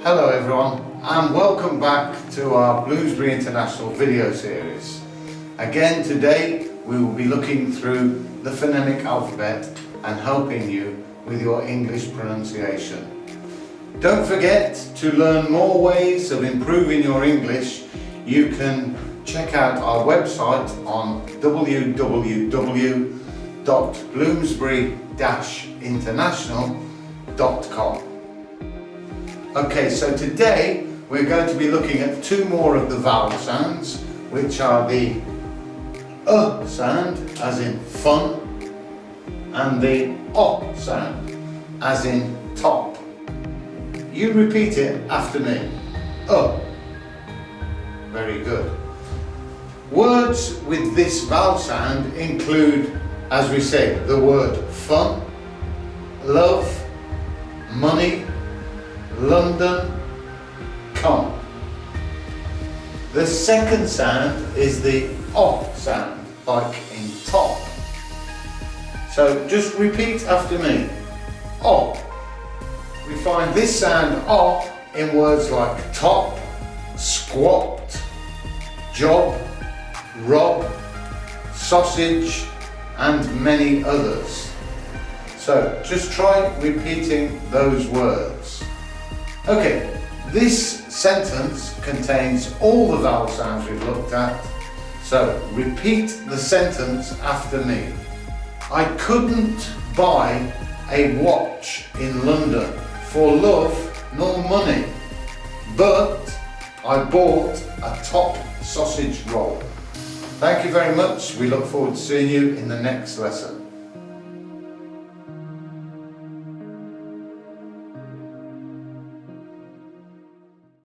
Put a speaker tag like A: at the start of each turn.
A: Hello everyone, and welcome back to our Bloomsbury International video series. Again today we will be looking through the phonemic alphabet and helping you with your English pronunciation. Don't forget to learn more ways of improving your English. You can check out our website on www.bloomsbury-international.com. Okay, so today we're going to be looking at two more of the vowel sounds, which are the sound, as in fun, and the o sound, as in top. You repeat it after me. Very good. Words with this vowel sound include, as we say, the word fun, love, money, London, come. The second sound is the o sound, like in top. So just repeat after me. O. We find this sound o in words like top, squat, job, rob, sausage, and many others. So just try repeating those words. Okay, this sentence contains all the vowel sounds we've looked at, so repeat the sentence after me. I couldn't buy a watch in London for love nor money, but I bought a top sausage roll. Thank you very much. We look forward to seeing you in the next lesson.